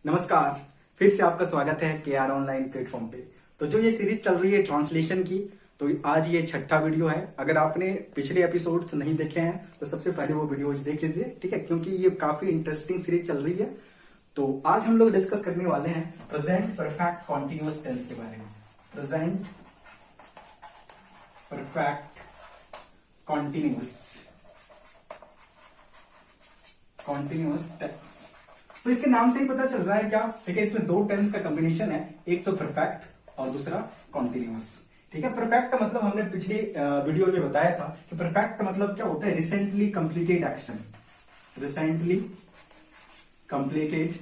नमस्कार। फिर से आपका स्वागत है के आर ऑनलाइन प्लेटफॉर्म पे। तो जो ये सीरीज चल रही है ट्रांसलेशन की, तो आज ये छठा वीडियो है। अगर आपने पिछले एपिसोड्स नहीं देखे हैं तो सबसे पहले वो वीडियोज देख लीजिए, ठीक है, क्योंकि ये काफी इंटरेस्टिंग सीरीज चल रही है। तो आज हम लोग डिस्कस करने वाले हैं प्रेजेंट परफेक्ट कॉन्टिन्यूअस टेंस के बारे में। Present perfect continuous tense. तो इसके नाम से ही पता चल रहा है क्या, ठीक है, इसमें दो टेंस का कॉम्बिनेशन है, एक तो परफेक्ट और दूसरा कॉन्टिन्यूअस। ठीक है, परफेक्ट का मतलब हमने पिछली वीडियो में बताया था कि परफेक्ट का मतलब क्या होता है, recently completed action. Recently completed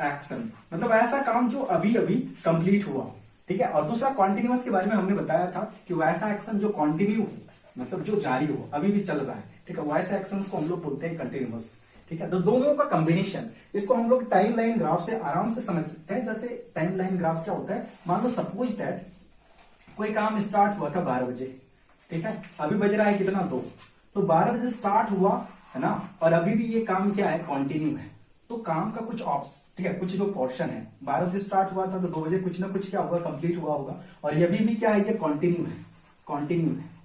action मतलब ऐसा काम जो अभी अभी कंप्लीट हुआ। ठीक है, और दूसरा कॉन्टिन्यूअस के बारे में हमने बताया था कि वो ऐसा एक्शन जो कंटिन्यू हो, मतलब जो जारी हो, अभी भी चल रहा है। ठीक है, वो ऐसे एक्शन को हम लोग बोलते हैं कंटिन्यूअस। ठीक है, तो दोनों का कॉम्बिनेशन, इसको हम लोग टाइम लाइन ग्राफ से आराम से समझ सकते हैं। जैसे टाइम लाइन ग्राफ क्या होता है, मान लो सपोज दैट कोई काम स्टार्ट हुआ था 12 बजे। ठीक है, अभी बज रहा है कितना, 2। तो 12 बजे स्टार्ट हुआ है ना, और अभी भी ये काम क्या है, कंटिन्यू है। तो काम का कुछ ठीक है, कुछ जो पोर्शन है, 12 बजे स्टार्ट हुआ था तो 2 बजे कुछ ना कुछ क्या होगा, कंप्लीट हुआ होगा, और ये भी क्या है, ये कंटिन्यू है।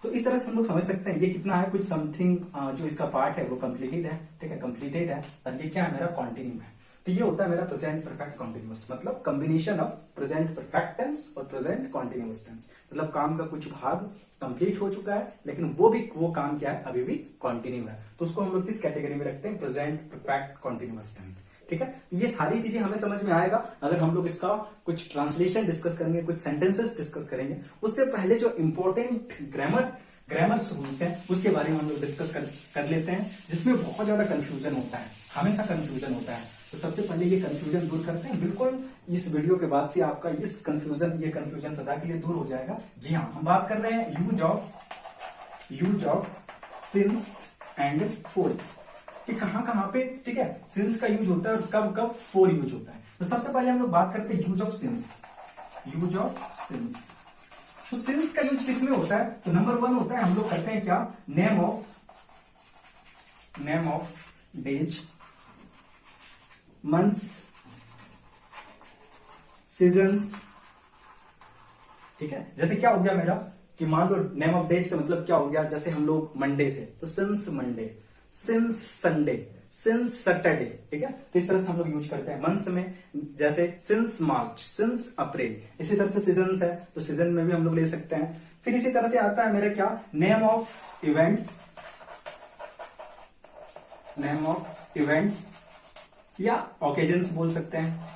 तो इस तरह से हम लोग समझ सकते हैं ये कितना है, कुछ समथिंग जो इसका पार्ट है वो कंप्लीटेड है। ठीक है, कंप्लीटेड है, और ये क्या है, मेरा कंटिन्यू है। तो ये होता है मेरा प्रेजेंट परफेक्ट कॉन्टिन्यूअस, मतलब combination of present perfect tense और प्रेजेंट कॉन्टिन्यूअस टेंस। मतलब काम का कुछ भाग कंप्लीट हो चुका है, लेकिन वो काम क्या है, अभी भी कंटिन्यू है। तो उसको हम लोग किस कैटेगरी में रखते हैं, प्रेजेंट परफेक्ट कॉन्टिन्यूअस टेंस। ठीक है, ये सारी चीजें हमें समझ में आएगा अगर हम लोग इसका कुछ ट्रांसलेशन डिस्कस करेंगे, कुछ सेंटेंसेस डिस्कस करेंगे। उससे पहले जो इंपॉर्टेंट ग्रामर रूल्स हैं उसके बारे में हम लोग डिस्कस कर लेते हैं, जिसमें बहुत ज्यादा कंफ्यूजन होता है, हमेशा कंफ्यूजन होता है। तो सबसे पहले ये कंफ्यूजन दूर करते हैं। बिल्कुल इस वीडियो के बाद से आपका ये कंफ्यूजन सदा के लिए दूर हो जाएगा। जी हाँ, हम बात कर रहे हैं use of since and four, कि कहां पे, ठीक है, सिंस का यूज होता है और कब कब फोर यूज होता है। तो सबसे पहले हम लोग बात करते हैं यूज ऑफ सिंस। तो सिंस का यूज किसमें होता है, तो नंबर 1 होता है, हम लोग करते हैं क्या, name of days, months, seasons. ठीक है, जैसे क्या हो गया मेरा, कि मान लो नेम ऑफ डेज का मतलब क्या हो गया, जैसे हम लोग मंडे से, तो since Monday, since Sunday, since Saturday. ठीक है, तो इस तरह से हम लोग यूज करते हैं। मंथ्स में जैसे सिंस मार्च, सिंस अप्रैल। इसी तरह से सीजन्स है तो सीजन में भी हम लोग ले सकते हैं। फिर इसी तरह से आता है मेरा क्या, नेम ऑफ इवेंट्स या ओकेजन्स बोल सकते हैं।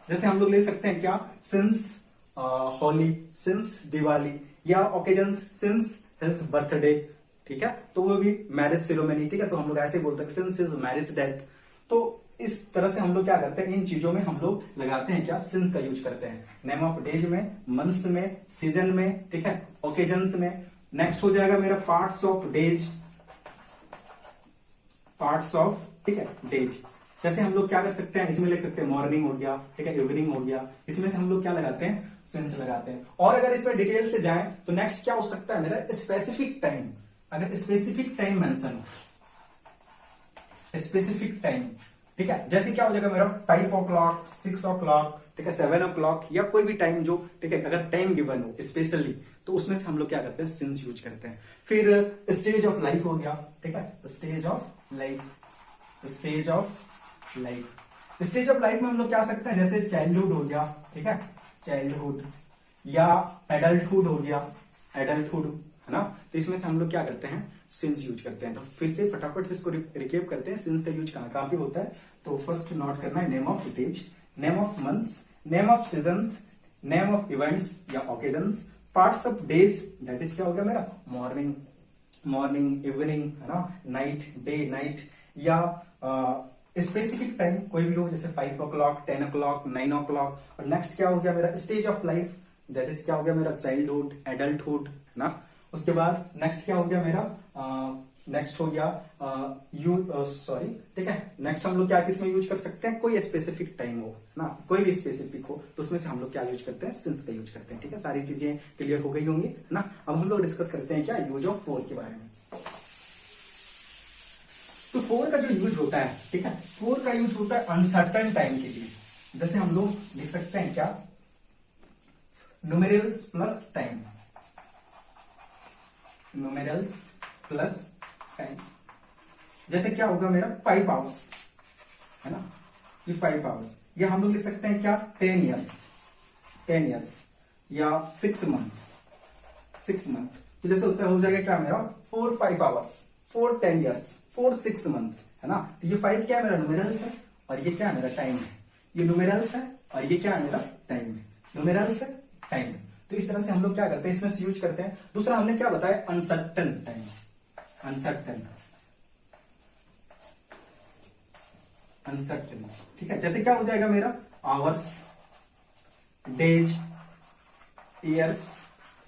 जैसे हम लोग ले सकते हैं क्या, सिंस होली, सिंस दिवाली, या ओकेजन्स सिंस हिज बर्थडे। ठीक है, तो वो भी मैरिज सेरेमनी। ठीक है, तो हम लोग ऐसे बोलते हैं सिंस हिज मैरिज डेथ। तो इस तरह से हम लोग क्या करते हैं, इन चीजों में हम लोग लगाते हैं क्या, सिंस का यूज करते हैं। नेम ऑफ डेज में, मंथ्स में, सीजन में, ठीक है, ओकेजन्स में। नेक्स्ट हो जाएगा मेरा पार्ट्स ऑफ डेज, ठीक है, डेज। जैसे हम लोग क्या कर सकते हैं, इसमें लिख सकते हैं मॉर्निंग हो गया, ठीक है, इवनिंग हो गया। इसमें से हम लोग क्या लगाते हैं, सिंस लगाते हैं। और अगर इसमें डिटेल से जाएं तो नेक्स्ट क्या हो सकता है मेरा, स्पेसिफिक टाइम। अगर स्पेसिफिक टाइम मेंशन हो, स्पेसिफिक टाइम, ठीक है, जैसे क्या हो जाएगा मेरा 5 o'clock, 6 o'clock, ठीक है, 7 o'clock, या कोई भी टाइम जो, ठीक है, अगर टाइम गिवन हो स्पेशली, तो उसमें से हम लोग क्या करते हैं, सिंस यूज करते हैं। फिर स्टेज ऑफ लाइफ हो गया, ठीक है, स्टेज ऑफ लाइफ में हम लोग क्या सकते हैं, जैसे चाइल्डहुड हो गया, ठीक है, चाइल्डहुड, या एडल्टहुड हो गया, एडल्टहुड, है ना। तो इसमें से हम लोग क्या करते हैं, सिंस यूज करते हैं। तो फिर से फटाफट से इसको रिकेप करते हैं, सिंस का यूज कहां पे होता है। तो फर्स्ट नोट करना है, name of days, name of months, name of seasons, name of events या occasions, parts of days, that is क्या हो गया मेरा, मॉर्निंग, इवनिंग, है ना, नाइट, डे, नाइट, या स्पेसिफिक टाइम कोई भी हो, जैसे 5 o'clock, 10 o'clock, 9 o'clock। और नेक्स्ट क्या हो गया मेरा, stage of life, that is क्या हो गया मेरा, चाइल्डहुड, एडल्टहुड, है ना। उसके बाद नेक्स्ट क्या हो गया मेरा, नेक्स्ट हो गया ठीक है, नेक्स्ट हम लोग क्या किसमें यूज कर सकते हैं, कोई स्पेसिफिक टाइम हो ना, कोई भी स्पेसिफिक हो, तो उसमें से हम लोग क्या यूज करते हैं, सिंस का यूज करते हैं। ठीक है, सारी चीजें क्लियर हो गई होंगी, है ना। अब हम लोग डिस्कस करते हैं क्या, यूज ऑफ फोर के बारे में। तो फोर का जो यूज होता है, ठीक है, फोर का यूज होता है अनसर्टेन टाइम के लिए। जैसे हम लोग लिख सकते हैं क्या, numerals plus time, numerals plus time. जैसे क्या होगा मेरा 5 आवर्स, है ना, ये 5 आवर्स। या हम लोग लिख सकते हैं क्या 10 ईयर्स, 10 ईयर्स या 6 मंथ्स, 6 मंथ। तो जैसे उत्तर हो जाएगा क्या मेरा 4 5 आवर्स, 4 10 ईयर्स, 4 6 मंथ्स, है ना। तो ये 5 क्या है मेरा न्यूमेरल्स है, और ये क्या है मेरा टाइम है। ये न्यूमेरल्स है और ये क्या है मेरा टाइम है, न्यूमेरल्स है टाइम है। तो इस तरह से हम लोग क्या करते हैं, इसमें यूज करते हैं। दूसरा हमने क्या बताया, अनसर्टन टाइम, अनसर्टन, अनसर्टन, ठीक है। जैसे क्या हो जाएगा मेरा आवर्स, डेज, ईयर्स,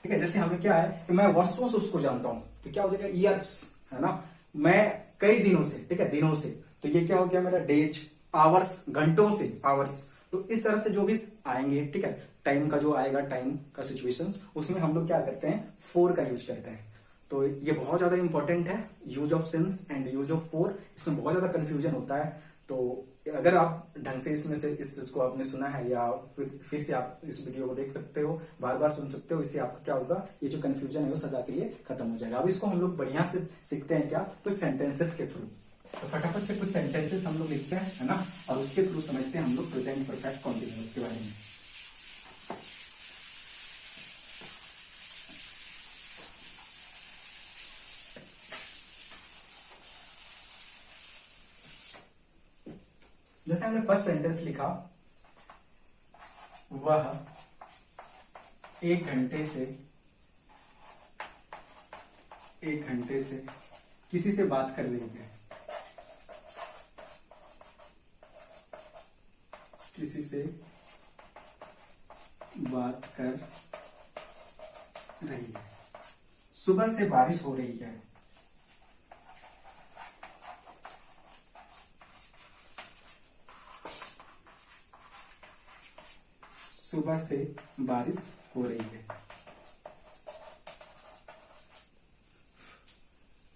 ठीक है। जैसे हमें क्या है कि मैं वर्षों से उसको जानता हूं, तो क्या हो जाएगा ईयर्स, है ना। मैं कई दिनों से, ठीक है, दिनों से, तो ये क्या हो गया मेरा डेज, आवर्स, घंटों से, आवर्स। तो इस तरह से जो भी आएंगे, ठीक है, टाइम का जो आएगा, टाइम का सिचुएशंस, उसमें हम लोग क्या करते हैं, फोर का यूज करते हैं। तो ये बहुत ज्यादा इंपॉर्टेंट है, use of since and use of four. इसमें बहुत ज्यादा कंफ्यूजन होता है। तो अगर आप ढंग से इसमें से इस चीज को आपने सुना है, या फिर से आप इस वीडियो को देख सकते हो, बार बार सुन सकते हो, इससे आपका क्या होगा, ये जो कंफ्यूजन है वो सदा के लिए खत्म हो जाएगा। अब इसको हम लोग बढ़िया से सीखते हैं क्या, कुछ सेंटेंसेस के थ्रू। तो फटाफट से कुछ सेंटेंसेस हम लोग लिखते हैं, है ना, और उसके थ्रू समझते हैं हम लोग प्रेजेंट परफेक्ट कॉन्टिन्यूअस के बारे में। जैसे हमने फर्स्ट सेंटेंस लिखा, वह 1 घंटे से किसी से बात कर रही है, किसी से बात कर रही है। सुबह से बारिश हो रही है, सुबह से बारिश हो रही है।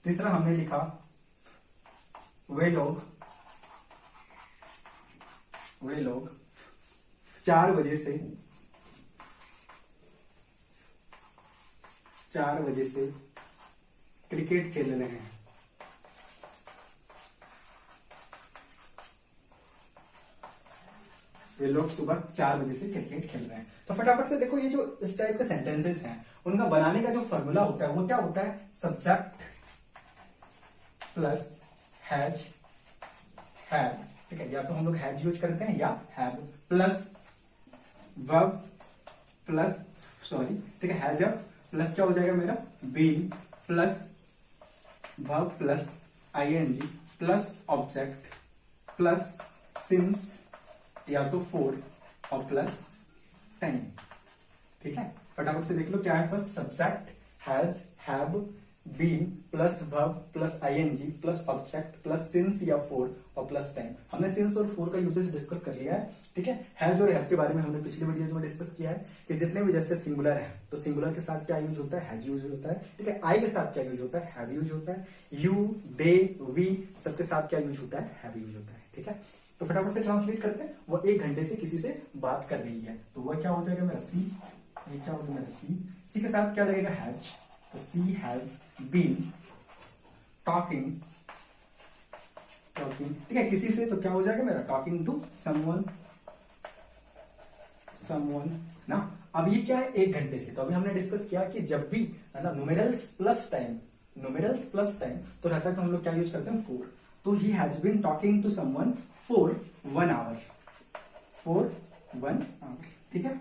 तीसरा हमने लिखा, वे लोग 4 बजे से क्रिकेट खेल रहे हैं। वे लोग सुबह 4 बजे से क्रिकेट खेल रहे हैं। तो फटाफट से देखो, ये जो इस टाइप के सेंटेंसेस हैं, उनका बनाने का जो फॉर्मूला होता है वो क्या होता है, सब्जेक्ट प्लस हैज, हैव, ठीक है, या तो हम लोग हैज यूज करते हैं या have, plus verb plus, sorry, ठीक है, हैज अप प्लस क्या हो जाएगा मेरा been, plus verb plus ING, plus object, plus since या तो फोर, और प्लस टाइम। ठीक है, फटाफट से देख लो क्या है, first subject, has, have, been, plus verb plus ING plus object plus since या फोर और प्लस टाइम। हमने सिंस और फोर का यूजेस डिस्कस कर लिया है। ठीक है, हैज और हैव के बारे में हमने पिछली वीडियो में डिस्कस किया है कि जितने भी जैसे सिंगुलर है तो सिंगुलर के साथ क्या यूज होता है, हैज यूज होता है। ठीक है, आई के साथ क्या यूज होता है, हैव यूज होता है। यू, दे, वी सबके साथ क्या यूज होता है, हैव यूज होता है। ठीक है, तो फटाफट से ट्रांसलेट करते हैं। वो 1 घंटे से किसी से बात कर रही है, तो वह क्या हो जाएगा मेरा सी, ये क्या हो जाएगा मेरा सी। सी के साथ क्या लगेगा, हैज, तो सी हैज बीन टॉकिंग, टॉकिंग, ठीक है, किसी से, तो क्या हो जाएगा मेरा टॉकिंग टू समवन, समवन ना। अब ये क्या है, 1 घंटे से, तो अभी हमने डिस्कस किया कि जब भी है ना numerals plus time, numerals plus time तो रहता है, तो हम लोग क्या यूज करते हैं, फोर। तो ही has been talking to someone for 1 hour, for 1 hour. ठीक है,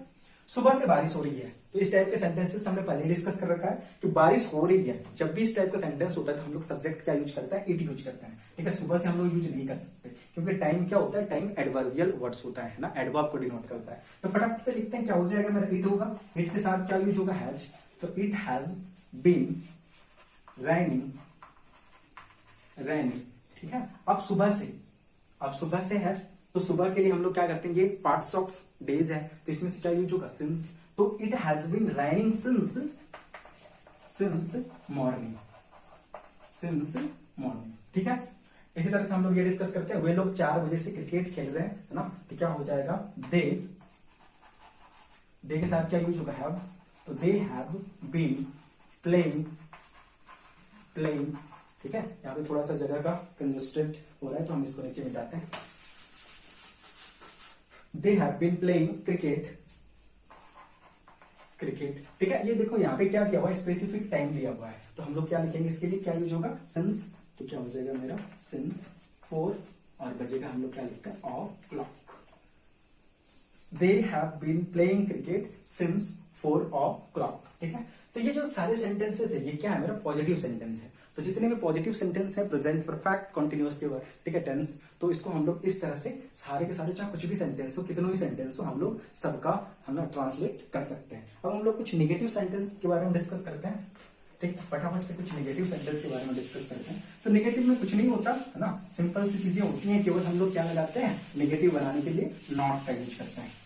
सुबह से बारिश हो रही है, तो इस टाइप के सेंटेंसेस हमने पहले डिस्कस कर रखा है कि बारिश हो रही है। जब भी इस टाइप का सेंटेंस होता है तो हम लोग सब्जेक्ट क्या यूज करते हैं, इट यूज करते हैं। ठीक है, सुबह से हम लोग यूज नहीं कर सकते क्योंकि टाइम क्या होता है, टाइम एडवर्बियल वर्ड्स होता है ना, एडवर्ब को डिनोट करता है। तो फटाफट से लिखते हैं, क्या हो जाएगा मेरा, इट होगा। इट के साथ क्या यूज होगा, हैज, तो it has been raining, raining. ठीक है, अब सुबह से है, तो सुबह के लिए हम लोग क्या करते हैं, ये पार्ट्स ऑफ डेज है, तो इसमें से क्या यूज होगा, सिंस। तो it has been raining since morning, since morning. ठीक है, इसी तरह से हम लोग ये डिस्कस करते हैं, वे लोग 4 बजे से क्रिकेट खेल रहे हैं, है ना, तो क्या हो जाएगा, दे के साथ क्या यूज होगा, हैव, तो दे हैव बीन प्लेइंग, ठीक है। यहाँ पे थोड़ा सा जगह का कंजस्टेड हो रहा है तो हम इसको नीचे मिटाते हैं। They have been playing cricket, ठीक है। ये देखो यहाँ पे क्या दिया हुआ है, स्पेसिफिक टाइम दिया हुआ है, तो हम लोग क्या लिखेंगे इसके लिए, क्या यूज होगा, सिंस, तो क्या हो जाएगा मेरा, सिंस 4, और बजेगा हम लोग क्या लिखते हैं, of clock. They have been playing cricket since 4 of clock, ठीक है। तो ये जो सारे सेंटेंसेस है ये क्या है, मेरा पॉजिटिव सेंटेंस है। तो जितने भी पॉजिटिव सेंटेंस है प्रेजेंट परफेक्ट कॉन्टिन्यूअस के बाद, ठीक है, टेंस, तो इसको हम लोग इस तरह से सारे के सारे, चाहे कुछ भी सेंटेंस हो, कितनों भी सेंटेंस हो, हम लोग सबका हम लोग ट्रांसलेट कर सकते हैं। अब हम लोग कुछ निगेटिव सेंटेंस के बारे में डिस्कस करते हैं, ठीक, फटाफट से कुछ निगेटिव सेंटेंस के बारे में डिस्कस करते हैं। तो निगेटिव में कुछ नहीं होता है ना, सिंपल सी चीजें होती हैं, केवल हम लोग क्या लगाते हैं, निगेटिव बनाने के लिए नॉट का यूज करते हैं।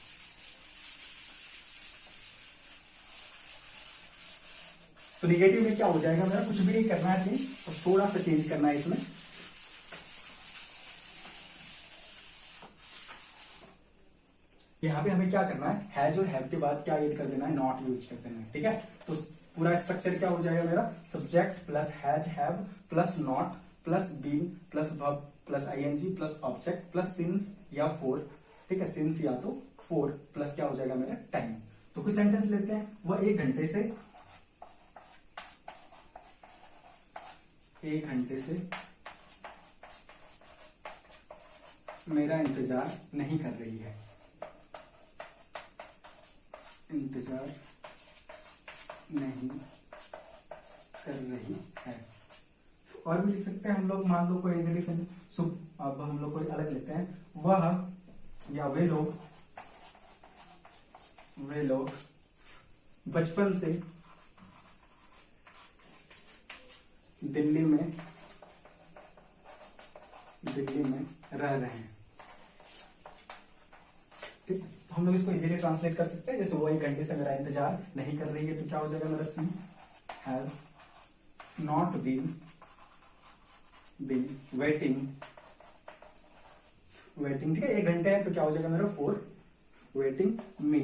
तो निगेटिव में क्या हो जाएगा मेरा, कुछ भी नहीं करना है चेंज, तो थोड़ा सा चेंज करना है इसमें। यहाँ पे हमें क्या करना है, हैज और हैव के बाद क्या ऐड कर देना है, नॉट यूज कर देना है, ठीक है। तो पूरा स्ट्रक्चर क्या हो जाएगा मेरा, subject plus has have plus not plus been plus verb plus ING plus object plus since या फॉर, ठीक है, सिंस या तो फॉर प्लस क्या हो जाएगा मेरा, टाइम। तो कुछ सेंटेंस लेते हैं, वह 1 घंटे से मेरा इंतजार नहीं कर रही है, इंतजार नहीं कर रही है। और भी लिख सकते हैं हम लोग, मान लो कोई एडिशन सुब, अब हम लोग कोई अलग लेते हैं, वह या वे लोग बचपन से दिल्ली में रह रहे हैं, ठीक। तो हम लोग इसको इजीली ट्रांसलेट कर सकते हैं, जैसे वो 1 घंटे से मेरा इंतजार नहीं कर रही है, तो क्या हो जाएगा मेरा, सी हैज नॉट बीन वेटिंग, ठीक है, 1 घंटे है, तो क्या हो जाएगा मेरा, for waiting me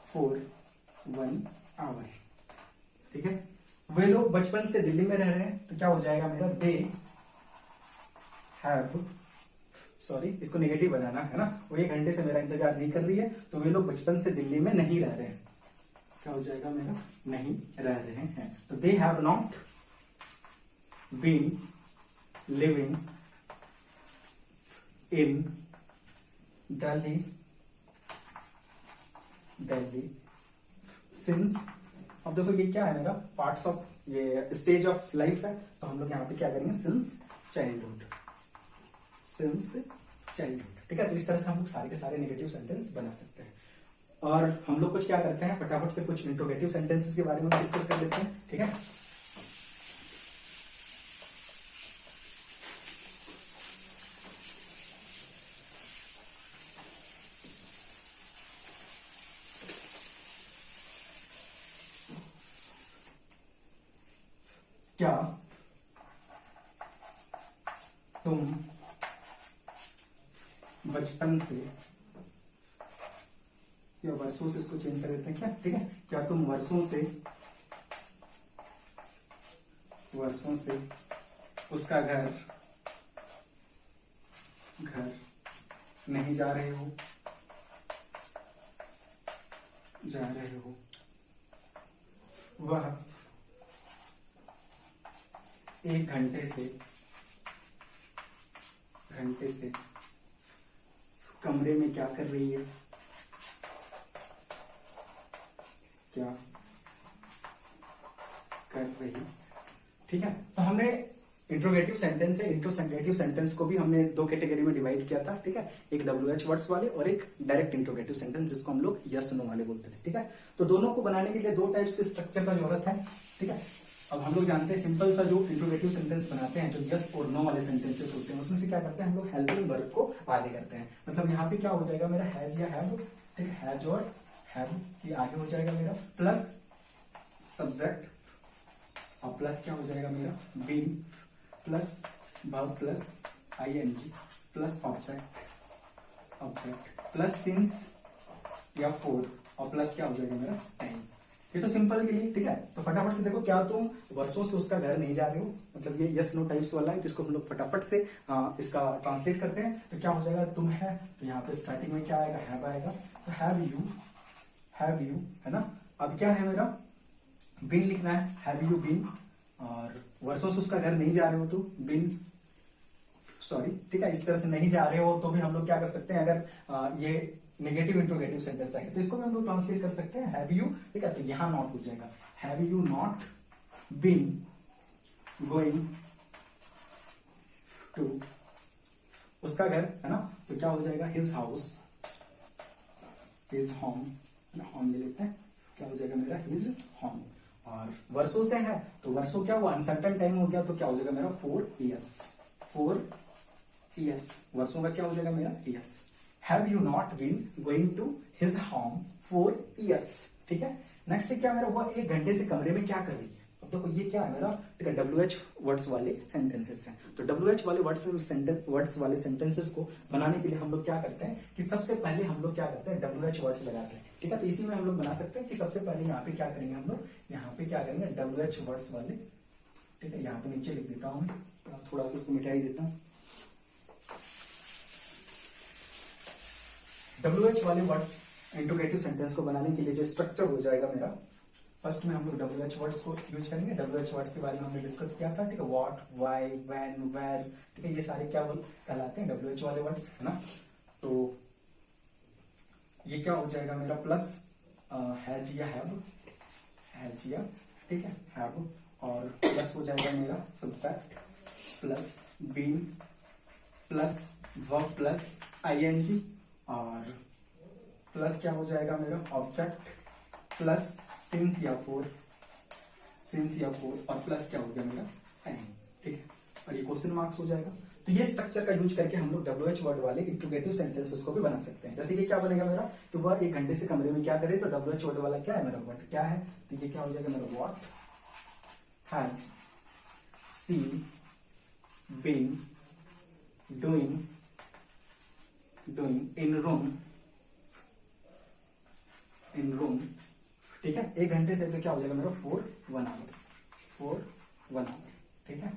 for 1 hour, ठीक है। वे लोग बचपन से दिल्ली में रह रहे हैं, तो क्या हो जाएगा मेरा, दे हैव, सॉरी इसको नेगेटिव बनाना है ना, वो 1 घंटे से मेरा इंतजार नहीं कर रही है, तो वे लोग बचपन से दिल्ली में नहीं रह रहे हैं, क्या हो जाएगा मेरा, नहीं रह रहे हैं। तो they have not been living in Delhi since, अब देखो ये क्या है मेरा, पार्ट्स ऑफ, ये स्टेज ऑफ लाइफ है, तो हम लोग यहाँ पे क्या करेंगे, सिंस चाइल्डहुड, ठीक है। तो इस तरह से हम लोग सारे के सारे नेगेटिव सेंटेंस बना सकते हैं। और हम लोग कुछ क्या करते हैं, फटाफट से कुछ इंट्रोगेटिव सेंटेंसेस के बारे में डिस्कस कर लेते हैं, ठीक है। क्या तुम बचपन से, या वर्षों से, इसको चेंज कर देते हैं क्या, ठीक है, क्या तुम वर्षों से उसका घर नहीं जा रहे हो, वह 1 घंटे से कमरे में क्या कर रही है, ठीक है। तो हमने इंट्रोगेटिव सेंटेंस है, इंट्रोगेटिव सेंटेंस को भी हमने 2 कैटेगरी में डिवाइड किया था, ठीक है, एक WH वर्ड्स वाले और एक डायरेक्ट इंट्रोगेटिव सेंटेंस जिसको हम लोग यस नो वाले बोलते थे, ठीक है। तो दोनों को बनाने के लिए 2 टाइप्स के स्ट्रक्चर का जरूरत है, ठीक है। अब हम लोग जानते हैं सिंपल सा जो इंट्रोगेटिव सेंटेंस बनाते हैं, जो यस और नो वाले सेंटेंसेस होते हैं, उसमें से क्या करते हैं हम लोग, हेल्पिंग वर्ब को आगे करते हैं। मतलब यहाँ पे क्या हो जाएगा मेरा, हैज या हैव, ठीक है, हैज और हैव ये आगे हो जाएगा मेरा, प्लस सब्जेक्ट, और प्लस क्या हो जाएगा मेरा, been plus verb plus ing plus object plus since या फोर और प्लस क्या हो जाएगा मेरा टाइम। ये तो सिंपल के लिए, ठीक है। तो फटाफट से देखो, क्या तुम वर्षों से उसका घर नहीं जा रहे हो, मतलब ये यस नो टाइप्स वाला है, जिसको हम लोग फटाफट से इसका ट्रांसलेट करते हैं। तो क्या हो जाएगा, तुम है, तो यहाँ पे स्टार्टिंग में क्या आएगा, हैव आएगा। तो हैव यू है ना। अब क्या है मेरा, बिन लिखना है, हैव यू बिन, और वर्षों से उसका घर नहीं जा रहे हो तो बिन, सॉरी, ठीक है। इस तरह से नहीं जा रहे हो तो भी हम लोग क्या कर सकते हैं, अगर ये नेगेटिव इंट्रोगेटिव सेंटेंस है तो इसको भी हम लोग ट्रांसलेट कर सकते हैं, हैव यू, ठीक है। तो यहां नॉट हो जाएगा, have you not been going to उसका घर, है ना। तो क्या हो जाएगा, his house, his home, home ले लेते हैं, क्या हो जाएगा मेरा, हिज होम। और वर्षों से है तो वर्षों क्या हुआ, अनसर्टन टाइम हो गया, तो क्या हो जाएगा मेरा 4 years, 4 years, वर्षों का क्या हो जाएगा मेरा years। Have you not been going to his home 4 years, ठीक है। नेक्स्ट क्या मेरा हुआ, 1 घंटे से कमरे में क्या कर रही है। अब देखो ये क्या है मेरा, ठीक है, WH वर्ड्स वाले सेंटेंसेस हैं। तो WH वाले वर्ड्स वाले सेंटेंसेस को बनाने के लिए हम लोग क्या करते हैं कि सबसे पहले हम लोग क्या करते हैं, WH वर्ड्स लगाते हैं, ठीक है। तो इसी में हम लोग बना सकते हैं कि सबसे पहले यहाँ पे क्या करेंगे, हम लोग यहाँ पे क्या करेंगे, WH वर्ड्स वाले, ठीक है। यहाँ पे नीचे लिख देता हूँ, थोड़ा सा इसको मिटाई देता हूँ। WH वाले वर्ड्स इंट्रोगेटिव सेंटेंस को बनाने के लिए जो स्ट्रक्चर हो जाएगा मेरा, फर्स्ट में हम लोग WH वर्ड्स को यूज करेंगे। WH वर्ड्स के बारे में हमने डिस्कस किया था, ठीक है, व्हाट, व्हाई, व्हेन, वेयर, ठीक है, ये सारे क्या कहलाते हैं, WH वाले वर्ड्स, है ना। तो ये क्या हो जाएगा मेरा, प्लस हैज या हैव, हैज या, ठीक है, हैव, और प्लस हो जाएगा मेरा subject plus been plus verb plus ing, और प्लस क्या हो जाएगा मेरा ऑब्जेक्ट प्लस सिंस या फोर, और प्लस क्या हो गया मेरा टाइम, ठीक है। और ये क्वेश्चन मार्क्स हो जाएगा। तो ये स्ट्रक्चर का यूज करके हम लोग WH वर्ड वाले इंट्रोगेटिव सेंटेंसेस को भी बना सकते हैं। जैसे कि क्या बनेगा मेरा, तो वह 1 घंटे से कमरे में क्या करे, तो WH वर्ड वाला क्या है मेरा, व्हाट क्या है, तो ये क्या हो जाएगा मेरा, what has Sean been doing in room, ठीक है। 1 घंटे से तो क्या हो जाएगा मेरा 4 1 hours, ठीक है।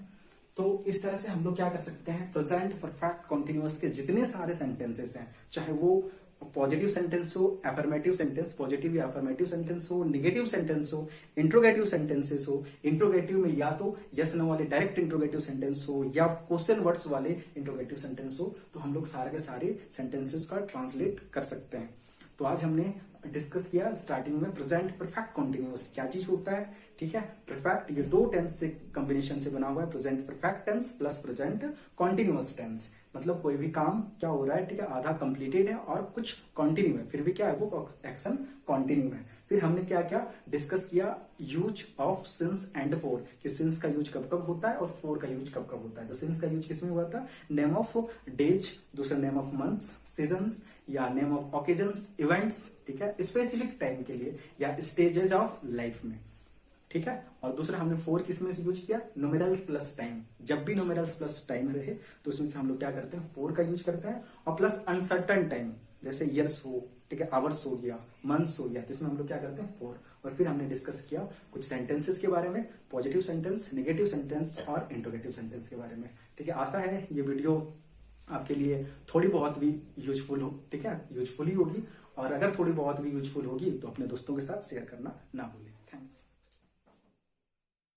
तो इस तरह से हम लोग क्या कर सकते हैं, प्रेजेंट परफेक्ट कॉन्टिन्यूअस के जितने सारे सेंटेंसेस हैं, चाहे वो पॉजिटिव सेंटेंस हो, अफर्मेटिव सेंटेंस, पॉजिटिव या अफर्मेटिव सेंटेंस हो, नेगेटिव सेंटेंस हो, इंट्रोगेटिव सेंटेंसेस हो, इंट्रोगेटिव में या तो यस नो वाले डायरेक्ट इंट्रोगेटिव सेंटेंस हो या क्वेश्चन वर्ड्स वाले इंट्रोगेटिव सेंटेंस हो, तो हम लोग सारे के सारे सेंटेंसेस का ट्रांसलेट कर सकते हैं। तो आज हमने डिस्कस किया स्टार्टिंग में प्रेजेंट परफेक्ट कॉन्टिन्यूअस क्या चीज होता है, ठीक है। परफेक्ट ये 2 टेंस से कॉम्बिनेशन से बना हुआ है, present perfect tense plus present continuous tense. मतलब कोई भी काम क्या हो रहा है, ठीक है, आधा कंप्लीटेड है और कुछ कंटिन्यू है, फिर भी क्या है वो एक्शन कंटिन्यू है। फिर हमने क्या क्या डिस्कस किया, use of since and for, कि सिंस का यूज कब कब होता है और फॉर का यूज कब कब होता है। तो सिंस का यूज किसमें हुआ था, नेम ऑफ डेज, दूसरा नेम ऑफ मंथ्स, सीजन्स, या नेम ऑफ ओकेजन्स, इवेंट्स, ठीक है, स्पेसिफिक टाइम के लिए या स्टेजेस ऑफ लाइफ में, ठीक है। और दूसरा हमने फॉर किसमें से यूज किया, न्यूमेरल्स प्लस टाइम। जब भी न्यूमेरल्स प्लस टाइम रहे तो उसमें से हम लोग क्या करते हैं, फॉर का यूज करते हैं। और प्लस अनसर्टन टाइम, जैसे ईयर्स हो, ठीक है, आवर्स हो गया, मंथ्स हो गया, तो इसमें हम लोग क्या करते हैं, फॉर। और फिर हमने डिस्कस किया कुछ सेंटेंसेस के बारे में, पॉजिटिव सेंटेंस, नेगेटिव सेंटेंस और इंट्रोगेटिव सेंटेंस के बारे में, ठीक है। आशा है ये वीडियो आपके लिए थोड़ी बहुत भी यूजफुल हो, ठीक है, यूजफुल ही होगी। और अगर थोड़ी बहुत भी यूजफुल होगी तो अपने दोस्तों के साथ शेयर करना ना भूलें।